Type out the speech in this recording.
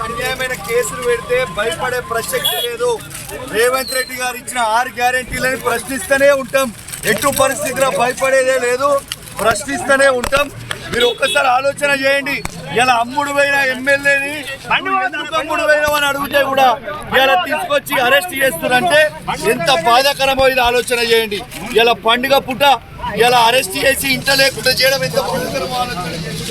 అన్యాయమైన కేసులు పెడితే భయపడే ప్రసక్తి లేదు. రేవంత్ రెడ్డి గారు ఇచ్చిన 6 గ్యారెంటీలను ప్రశ్నిస్తూనే ఉంటాం. ఎటు పరిస్థితిలో భయపడేదే లేదు, ప్రశ్నిస్తూనే ఉంటాం. మీరు ఒక్కసారి ఆలోచన చేయండి. ఇలా అమ్ముడు పోయిన ఎమ్మెల్యేని అమ్ముడు పోయినామని అడిగితే కూడా ఇలా తీసుకొచ్చి అరెస్ట్ చేస్తున్నారంటే ఎంత బాధాకరమో ఇది ఆలోచన చేయండి. ఇలా పండుగ పుట్ట ఇలా అరెస్ట్ చేసి ఇంట్లో లేకుండా చేయడం ఎంత బాధాకరమో ఆలోచన చేయండి.